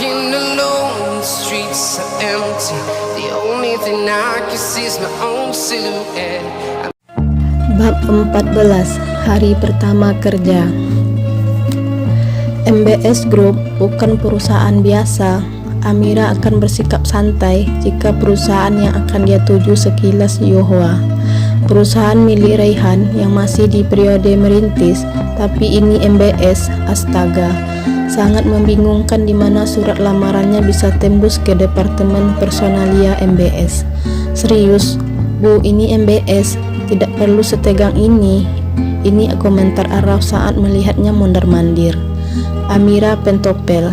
walking alone, the streets are empty. The only thing I can see is my own silhouette. Bab 14. Hari pertama kerja. MBS Group bukan perusahaan biasa. Amira akan bersikap santai jika perusahaan yang akan dia tuju sekilas Yohua. Perusahaan milik Raihan yang masih di periode merintis, tapi ini MBS, astaga. Sangat membingungkan di mana surat lamarannya bisa tembus ke departemen personalia MBS. Serius, Bu, ini MBS, tidak perlu setegang ini. Ini komentar Araf saat melihatnya mondar-mandir. Amira pentopel.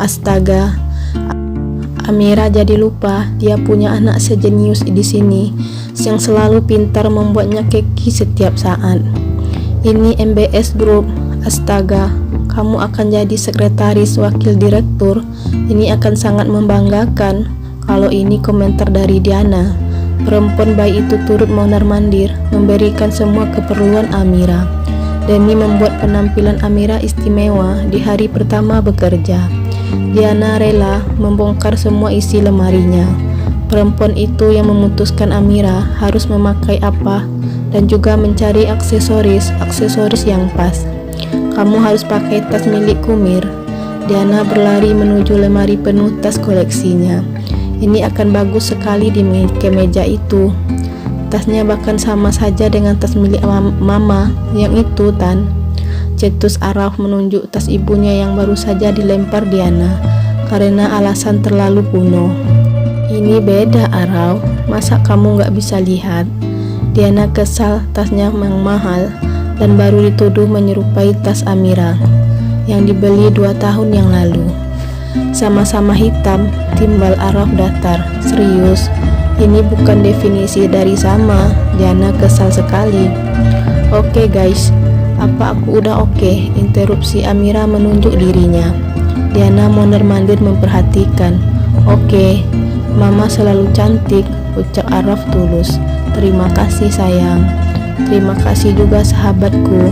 Astaga. Amira jadi lupa dia punya anak sejenius di sini yang selalu pintar membuatnya keki setiap saat. Ini MBS Group, astaga, kamu akan jadi sekretaris wakil direktur. Ini akan sangat membanggakan. Kalau ini komentar dari Diana. Perempuan baik itu turut mondar-mandir memberikan semua keperluan Amira demi membuat penampilan Amira istimewa di hari pertama bekerja. Diana rela membongkar semua isi lemarinya. Perempuan itu yang memutuskan Amira harus memakai apa dan juga mencari aksesoris yang pas. Kamu harus pakai tas milik Kumir. Diana berlari menuju lemari penuh tas koleksinya. Ini akan bagus sekali di kemeja itu. Tasnya bahkan sama saja dengan tas milik Mama yang itu, Tan. Cetus Araf menunjuk tas ibunya yang baru saja dilempar Diana karena alasan terlalu kuno. Ini beda, Araf. Masa kamu gak bisa lihat? Diana kesal, tasnya yang mahal dan baru dituduh menyerupai tas Amira yang dibeli 2 tahun yang lalu. Sama-sama hitam, timbal Araf datar. Serius, ini bukan definisi dari sama. Diana kesal sekali. Oke guys, apa aku udah oke? Interupsi Amira menunjuk dirinya. Diana mondar-mandir memperhatikan. Oke, Mama selalu cantik, ucap Araf tulus. Terima kasih sayang. Terima kasih juga sahabatku.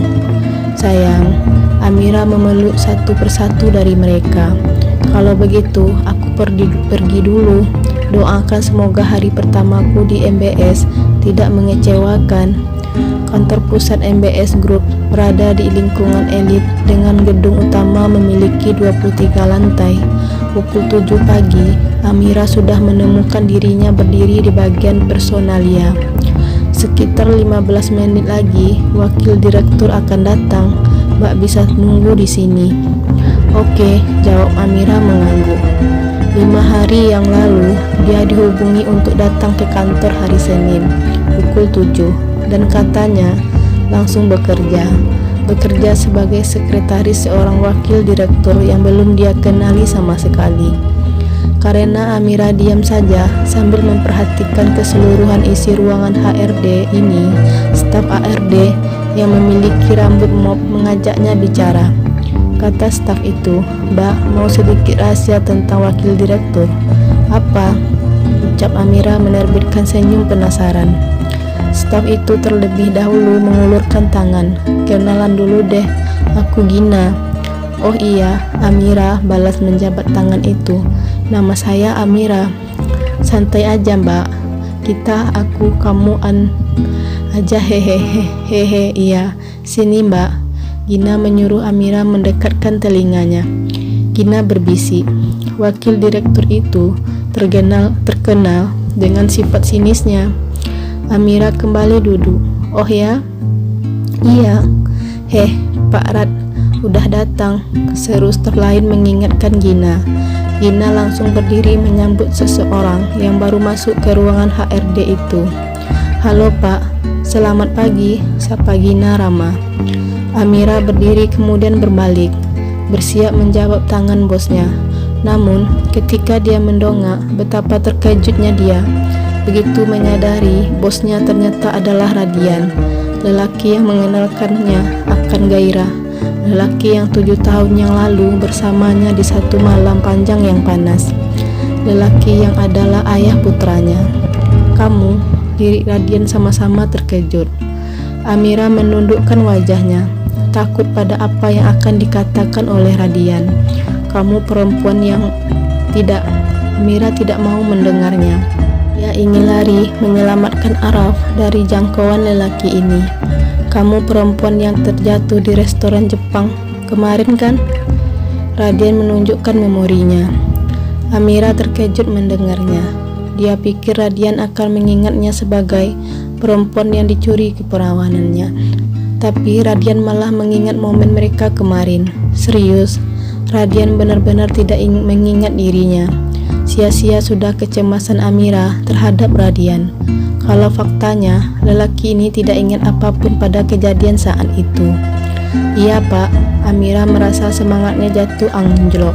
Sayang, Amira memeluk satu persatu dari mereka. Kalau begitu, aku pergi dulu. Doakan semoga hari pertamaku di MBS tidak mengecewakan. Kantor pusat MBS Group berada di lingkungan elit dengan gedung utama memiliki 23 lantai. Pukul 7 pagi, Amira sudah menemukan dirinya berdiri di bagian personalia. Sekitar 15 menit lagi, wakil direktur akan datang. Mbak bisa nunggu di sini. Oke, jawab Amira mengangguk. 5 hari yang lalu, dia dihubungi untuk datang ke kantor hari Senin, pukul 7, dan katanya langsung bekerja sebagai sekretaris seorang wakil direktur yang belum dia kenali sama sekali. Karena Amira diam saja sambil memperhatikan keseluruhan isi ruangan HRD ini, staf ARD yang memiliki rambut mop mengajaknya bicara. Kata staf itu, Mbak, mau sedikit rahasia tentang wakil direktur. Apa? Ucap Amira menerbitkan senyum penasaran. Staf itu terlebih dahulu mengulurkan tangan. Kenalan dulu deh, aku Gina. Oh iya, Amira balas menjabat tangan itu. Nama saya Amira. Santai aja Mbak, kita aku kamu aja hehehe. Iya, sini Mbak. Gina menyuruh Amira mendekatkan telinganya. Gina berbisik. Wakil direktur itu terkenal dengan sifat sinisnya. Amira kembali duduk. Oh ya? Iya. Pak Rad udah datang, seru staf lain mengingatkan Gina. Gina langsung berdiri menyambut seseorang yang baru masuk ke ruangan HRD itu. Halo Pak, selamat pagi, sapa Gina ramah. Amira berdiri kemudian berbalik, bersiap menjawab tangan bosnya. Namun, ketika dia mendongak, betapa terkejutnya dia. Begitu menyadari bosnya ternyata adalah Radian, lelaki yang mengenalkannya akan gairah, lelaki yang 7 tahun yang lalu bersamanya di satu malam panjang yang panas, lelaki yang adalah ayah putranya. Kamu, diri Radian sama-sama terkejut. Amira menundukkan wajahnya, takut pada apa yang akan dikatakan oleh Radian. kamu perempuan yang tidak. Amira tidak mau mendengarnya. Dia ingin lari menyelamatkan Araf dari jangkauan lelaki ini. Kamu perempuan yang terjatuh di restoran Jepang kemarin kan? Radian menunjukkan memorinya. Amira terkejut mendengarnya. Dia pikir Radian akan mengingatnya sebagai perempuan yang dicuri keperawanannya. Tapi Radian malah mengingat momen mereka kemarin. Serius, Radian benar-benar tidak mengingat dirinya. Sia-sia sudah kecemasan Amira terhadap Radian. Kalau faktanya, lelaki ini tidak ingat apapun pada kejadian saat itu. Iya Pak, Amira merasa semangatnya jatuh anjlok.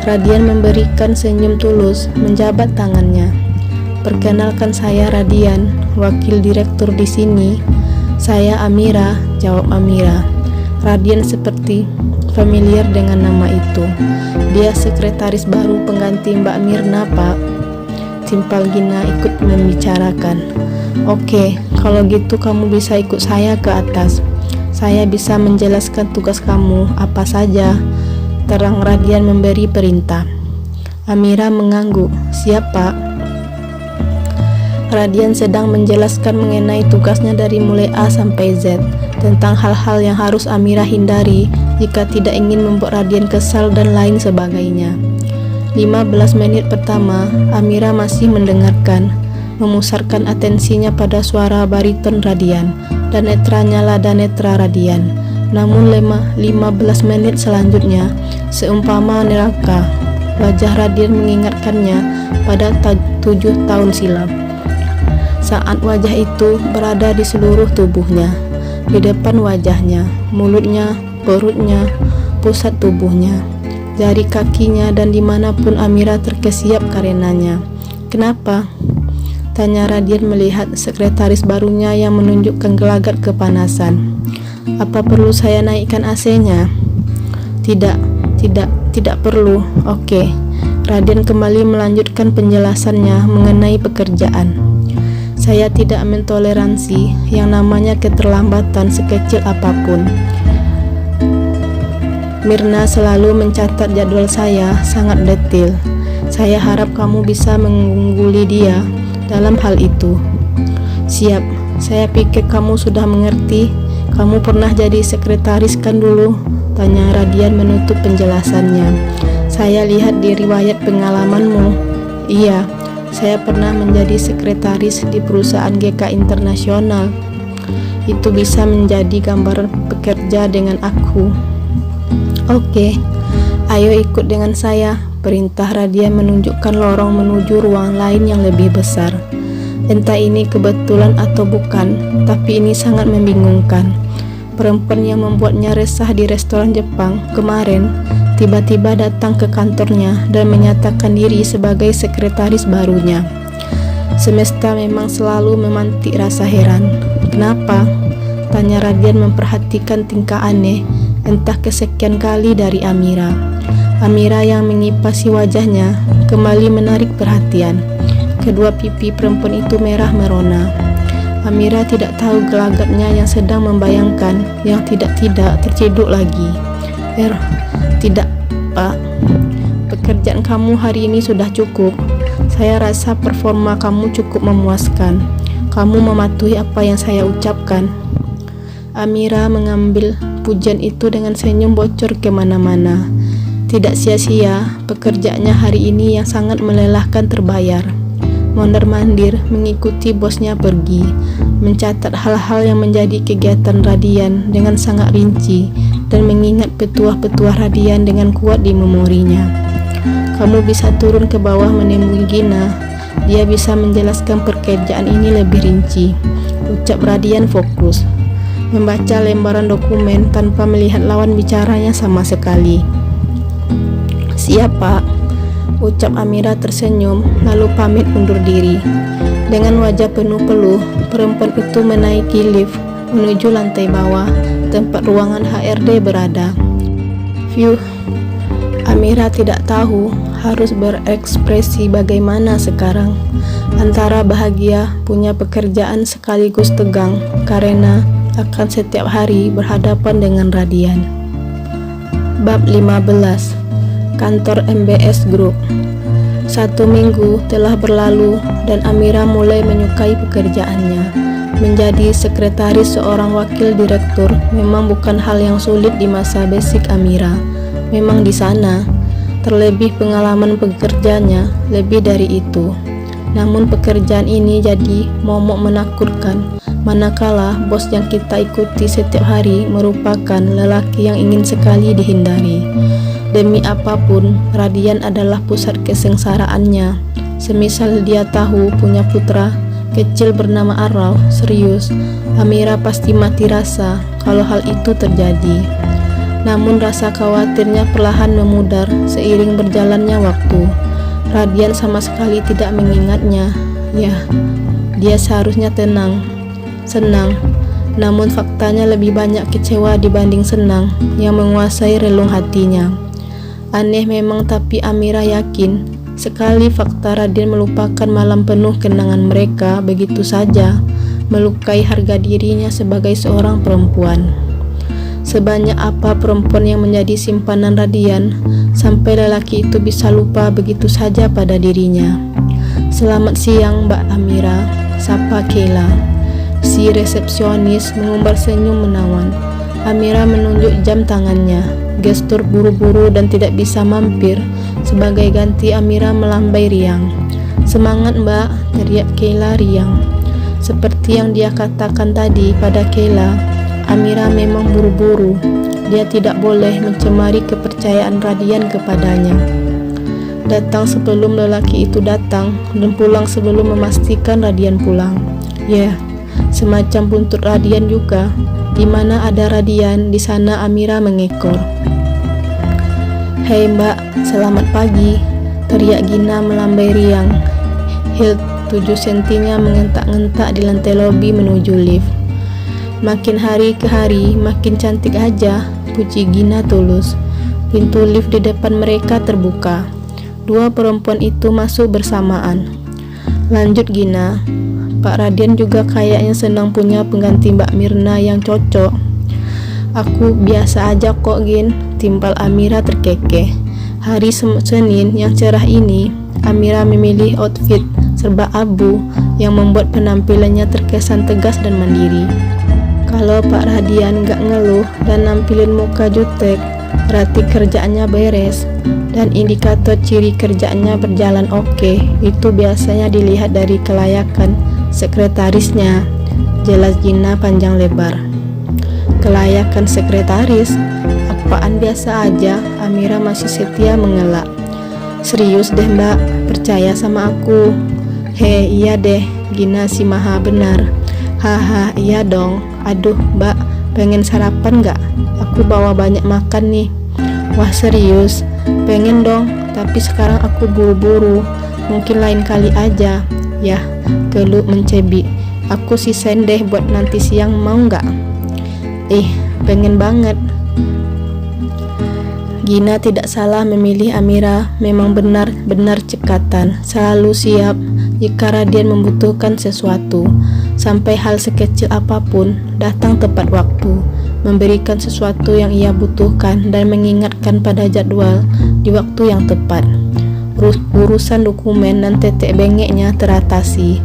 Radian memberikan senyum tulus, menjabat tangannya. Perkenalkan saya Radian, wakil direktur di sini. Saya Amira, jawab Amira. Radian seperti familiar dengan nama itu. Dia sekretaris baru pengganti Mbak Mirna, Pak. Simpal Gina ikut membicarakan. Oke, kalau gitu kamu bisa ikut saya ke atas. Saya bisa menjelaskan tugas kamu apa saja. Terang Radian memberi perintah. Amira mengangguk. Siap Pak. Radian sedang menjelaskan mengenai tugasnya dari mulai A sampai Z, tentang hal-hal yang harus Amira hindari jika tidak ingin membuat Radian kesal dan lain sebagainya. 15 menit pertama, Amira masih mendengarkan, memusatkan atensinya pada suara bariton Radian, dan netranya lada netra Radian. Namun 15 menit selanjutnya, seumpama neraka, wajah Radian mengingatkannya pada 7 tahun silam. Saat wajah itu berada di seluruh tubuhnya, di depan wajahnya, mulutnya, perutnya, pusat tubuhnya, jari kakinya, dan dimanapun Amira terkesiap karenanya. Kenapa? Tanya Radian melihat sekretaris barunya yang menunjukkan gelagat kepanasan. Apa perlu saya naikkan AC-nya? Tidak perlu. Oke. Radian kembali melanjutkan penjelasannya mengenai pekerjaan. Saya tidak mentoleransi yang namanya keterlambatan sekecil apapun. Mirna selalu mencatat jadwal saya sangat detail. Saya harap kamu bisa mengungguli dia dalam hal itu. Siap, saya pikir kamu sudah mengerti. Kamu pernah jadi sekretaris kan dulu? Tanya Radian menutup penjelasannya. Saya lihat di riwayat pengalamanmu. Iya, saya pernah menjadi sekretaris di perusahaan GK Internasional. Itu bisa menjadi gambaran pekerja dengan aku. Oke, ayo ikut dengan saya. Perintah Radian menunjukkan lorong menuju ruang lain yang lebih besar. Entah ini kebetulan atau bukan, tapi ini sangat membingungkan. Perempuan yang membuatnya resah di restoran Jepang kemarin tiba-tiba datang ke kantornya dan menyatakan diri sebagai sekretaris barunya. Semesta memang selalu memantik rasa heran. Kenapa? Tanya Radian memperhatikan tingkah aneh entah kesekian kali dari Amira. Amira yang mengipasi wajahnya kembali menarik perhatian. Kedua pipi perempuan itu merah merona. Amira tidak tahu gelagatnya yang sedang membayangkan yang tidak terciduk lagi. Tidak, Pak. Pekerjaan kamu hari ini sudah cukup. Saya rasa performa kamu cukup memuaskan. Kamu mematuhi apa yang saya ucapkan. Amira mengambil pujian itu dengan senyum bocor kemana-mana. Tidak sia-sia, pekerjaannya hari ini yang sangat melelahkan terbayar. Mondar-mandir mengikuti bosnya pergi, mencatat hal-hal yang menjadi kegiatan Radian dengan sangat rinci, dan mengingat petuah-petuah Radian dengan kuat di memorinya. Kamu bisa turun ke bawah menemui Gina. Dia bisa menjelaskan pekerjaan ini lebih rinci, ucap Radian fokus, membaca lembaran dokumen tanpa melihat lawan bicaranya sama sekali. Siap, Pak, ucap Amira tersenyum, lalu pamit undur diri. Dengan wajah penuh peluh, perempuan itu menaiki lift menuju lantai bawah, tempat ruangan HRD berada. Phew, Amira tidak tahu harus berekspresi bagaimana sekarang. Antara bahagia punya pekerjaan sekaligus tegang karena akan setiap hari berhadapan dengan Radian. Bab 15. kantor MBS Group. 1 minggu telah berlalu dan Amira mulai menyukai pekerjaannya. Menjadi sekretaris seorang wakil direktur memang bukan hal yang sulit di masa basic Amira. Memang di sana, terlebih pengalaman pekerjanya lebih dari itu. Namun pekerjaan ini jadi momok menakutkan, manakala bos yang kita ikuti setiap hari merupakan lelaki yang ingin sekali dihindari. Demi apapun, Radian adalah pusat kesengsaraannya. Semisal dia tahu punya putra kecil bernama Arau, serius, Amira pasti mati rasa kalau hal itu terjadi. Namun rasa khawatirnya perlahan memudar seiring berjalannya waktu. Radian sama sekali tidak mengingatnya. Ya, dia seharusnya tenang, senang. Namun faktanya lebih banyak kecewa dibanding senang yang menguasai relung hatinya. Aneh memang, tapi Amira yakin sekali fakta Radian melupakan malam penuh kenangan mereka begitu saja melukai harga dirinya sebagai seorang perempuan. Sebanyak apa perempuan yang menjadi simpanan Radian sampai lelaki itu bisa lupa begitu saja pada dirinya. Selamat siang Mbak Amira, sapa Kela. Si resepsionis mengumbar senyum menawan. Amira menunjuk jam tangannya, gestur buru-buru dan tidak bisa mampir. Sebagai ganti Amira melambai riang. Semangat Mbak, teriak Kela riang. Seperti yang dia katakan tadi pada Kela, Amira memang buru-buru. Dia tidak boleh mencemari kepercayaan Radian kepadanya. Datang sebelum lelaki itu datang dan pulang sebelum memastikan Radian pulang. Ya, semacam buntut Radian juga. Di mana ada Radian, di sana Amira mengekor. Hei Mbak, selamat pagi, teriak Gina melambai riang. Heel 7 sentinya mengentak-ngentak di lantai lobi menuju lift. Makin hari ke hari makin cantik aja, puji Gina tulus. Pintu lift di depan mereka terbuka. 2 perempuan itu masuk bersamaan. Lanjut Gina, Pak Radian juga kayaknya senang punya pengganti Mbak Mirna yang cocok. Aku biasa aja kok Gin, timpal Amira terkekeh. Hari Senin yang cerah ini, Amira memilih outfit serba abu yang membuat penampilannya terkesan tegas dan mandiri. Kalau Pak Radian gak ngeluh dan nampilin muka jutek, berarti kerjaannya beres. Dan indikator ciri kerjaannya berjalan oke, itu biasanya dilihat dari kelayakan sekretarisnya. Jelas Gina panjang lebar. Kelayakan sekretaris? Apaan, biasa aja. Amira masih setia mengelak. Serius deh Mbak, percaya sama aku. He, iya deh, Gina si maha benar. Haha, iya dong. Aduh Mbak, pengen sarapan gak? Aku bawa banyak makan nih. Wah serius? Pengen dong, tapi sekarang aku buru-buru. Mungkin lain kali aja. Yah, geluh mencebi. Aku sisain deh buat nanti siang, mau gak? Pengen banget. Gina tidak salah memilih Amira, memang benar-benar cekatan, selalu siap jika Radian membutuhkan sesuatu. Sampai hal sekecil apapun datang tepat waktu, memberikan sesuatu yang ia butuhkan dan mengingatkan pada jadwal di waktu yang tepat. Urusan dokumen dan tetek bengeknya teratasi.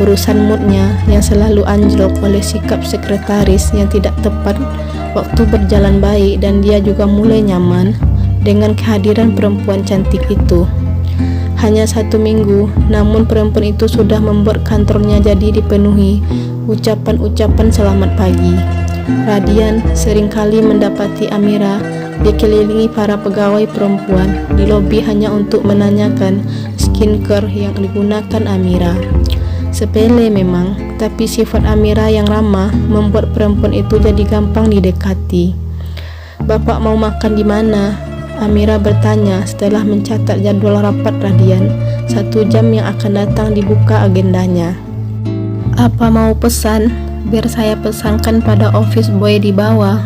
Urusan moodnya yang selalu anjlok oleh sikap sekretaris yang tidak tepat waktu berjalan baik, dan dia juga mulai nyaman dengan kehadiran perempuan cantik itu. Hanya 1 minggu, namun perempuan itu sudah membuat kantornya jadi dipenuhi ucapan-ucapan selamat pagi. Radian seringkali mendapati Amira dikelilingi para pegawai perempuan di lobi hanya untuk menanyakan skincare yang digunakan Amira. Sepele memang, tapi sifat Amira yang ramah membuat perempuan itu jadi gampang didekati. Bapak mau makan di mana? Amira bertanya setelah mencatat jadwal rapat Radian. 1 jam yang akan datang dibuka agendanya. Apa mau pesan? Biar saya pesankan pada office boy di bawah.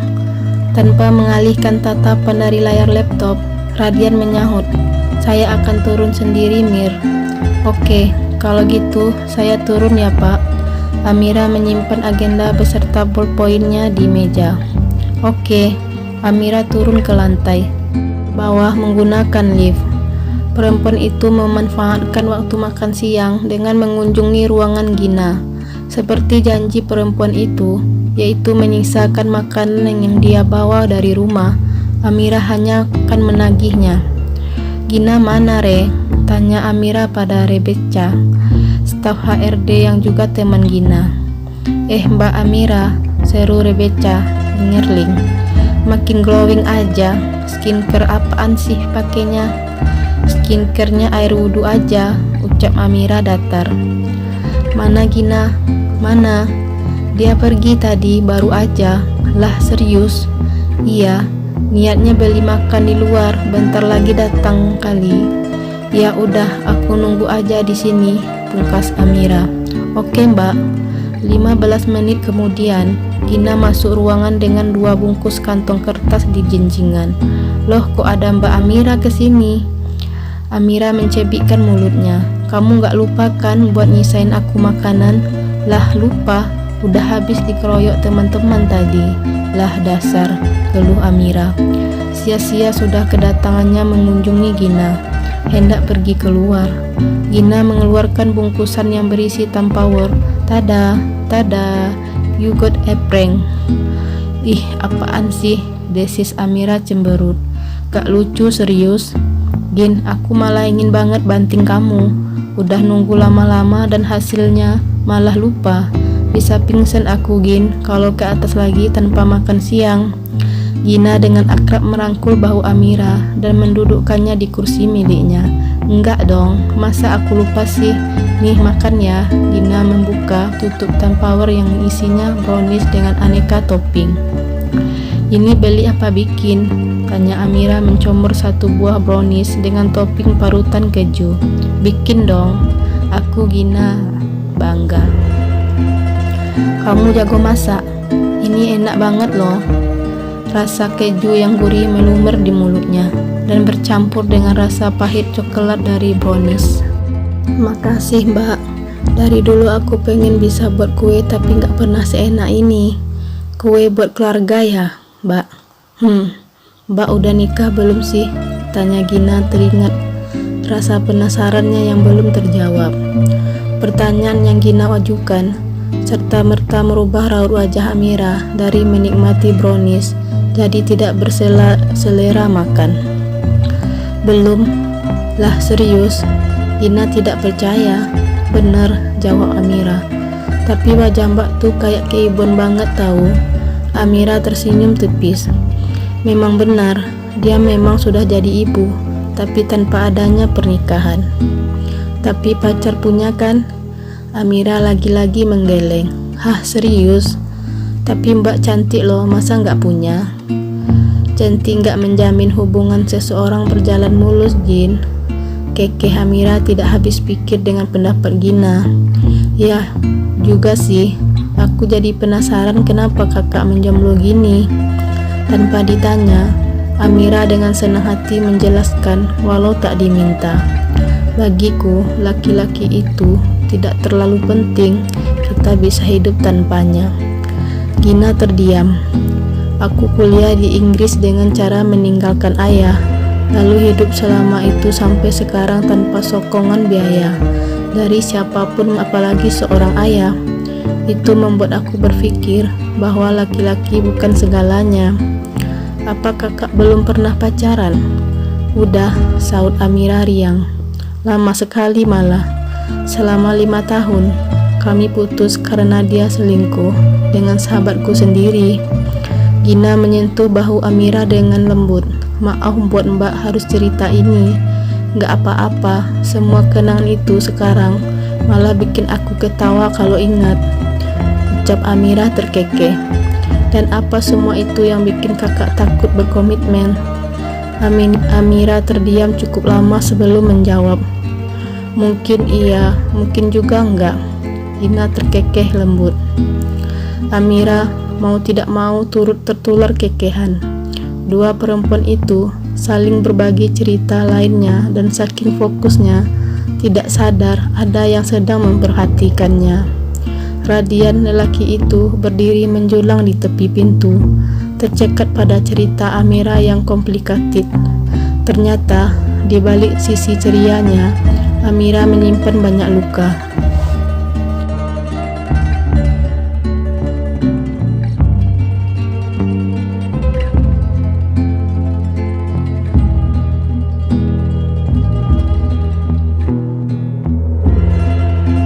Tanpa mengalihkan tatapan dari layar laptop, Radian menyahut, saya akan turun sendiri Mir. Oke, kalau gitu saya turun ya Pak. Amira menyimpan agenda beserta ballpointnya di meja. Oke, Amira turun ke lantai. bawah menggunakan lift. Perempuan itu memanfaatkan waktu makan siang dengan mengunjungi ruangan Gina. Seperti janji perempuan itu, yaitu menyisakan makanan yang dia bawa dari rumah, Amira hanya akan menagihnya. "Gina mana, Re?" tanya Amira pada Rebecca, staf HRD yang juga teman Gina. Mbak Amira," seru Rebecca ngerling. "Makin glowing aja. Skincare apaan sih pakainya?" "Skincare-nya air wudhu aja," ucap Amira datar. "Mana Gina? Mana? Dia pergi tadi baru aja." "Lah serius?" "Iya, niatnya beli makan di luar, bentar lagi datang kali." "Ya udah, aku nunggu aja di sini," pungkas Amira. "Oke Mbak." 15 menit kemudian, Gina masuk ruangan dengan 2 bungkus kantong kertas di jenjingan. "Loh, kok ada Mbak Amira kesini?" Amira mencebikkan mulutnya. "Kamu gak lupa kan buat nyisain aku makanan?" "Lah lupa, udah habis dikeroyok teman-teman tadi." "Lah dasar," geluh Amira. Sia-sia sudah kedatangannya mengunjungi Gina. Hendak pergi keluar, Gina mengeluarkan bungkusan yang berisi Tupperware. "Tada, tada, you got a prank." "Ih, apaan sih?" desis Amira cemberut. "Gak lucu serius." "Gin, aku malah ingin banget banting kamu. Udah nunggu lama-lama dan hasilnya malah lupa. Bisa pingsan aku, Gin, kalau ke atas lagi tanpa makan siang." Gina dengan akrab merangkul bahu Amira dan mendudukkannya di kursi miliknya. "Enggak dong, masa aku lupa sih? Nih makan ya." Gina membuka tutup Tupperware yang isinya brownies dengan aneka topping. "Ini beli apa bikin?" tanya Amira mencomor 1 buah brownies dengan topping parutan keju. "Bikin dong." "Aku Gina," bangga. "Kamu jago masak? Ini enak banget loh." Rasa keju yang gurih melumer di mulutnya dan bercampur dengan rasa pahit coklat dari brownies. "Makasih Mbak, dari dulu aku pengen bisa buat kue tapi gak pernah seenak ini." "Kue buat keluarga ya, Mbak?" Mbak udah nikah belum sih?" tanya Gina teringat rasa penasarannya yang belum terjawab. Pertanyaan yang Gina ajukan serta-merta merubah raut wajah Amira dari menikmati brownies jadi tidak berselera makan. "Belum." "Lah serius?" Gina tidak percaya. "Bener," jawab Amira. "Tapi wajah Mbak tuh kayak keibon banget tahu." Amira tersenyum tipis. Memang benar, dia memang sudah jadi ibu, tapi tanpa adanya pernikahan. "Tapi pacar punya kan?" Amira lagi-lagi menggeleng. "Hah, serius? Tapi Mbak cantik loh, masa nggak punya?" "Cantik nggak menjamin hubungan seseorang berjalan mulus, Jin." Kekeh Amira tidak habis pikir dengan pendapat Gina. "Ya, juga sih. Aku jadi penasaran kenapa kakak menjomblo gini." Tanpa ditanya, Amira dengan senang hati menjelaskan walau tak diminta. "Bagiku, laki-laki itu tidak terlalu penting. Kita bisa hidup tanpanya." Gina terdiam. "Aku kuliah di Inggris dengan cara meninggalkan ayah, lalu hidup selama itu sampai sekarang tanpa sokongan biaya dari siapapun, apalagi seorang ayah. Itu membuat aku berpikir bahwa laki-laki bukan segalanya." "Apa kakak belum pernah pacaran?" "Udah," saut Amira riang. "Lama sekali malah. Selama 5 tahun. Kami putus karena dia selingkuh dengan sahabatku sendiri." Gina menyentuh bahu Amira dengan lembut. "Maaf buat Mbak harus cerita ini." "Gak apa-apa, semua kenangan itu sekarang malah bikin aku ketawa kalau ingat," ucap Amira terkekeh. "Dan apa semua itu yang bikin kakak takut berkomitmen?" Amira terdiam cukup lama sebelum menjawab. "Mungkin iya, mungkin juga enggak." Gina terkekeh lembut. Amira mau tidak mau turut tertular kekehan. Dua perempuan itu saling berbagi cerita lainnya dan saking fokusnya tidak sadar ada yang sedang memperhatikannya. Radian lelaki itu berdiri menjulang di tepi pintu, tercekat pada cerita Amira yang komplikated. Ternyata, di balik sisi cerianya, Amira menyimpan banyak luka.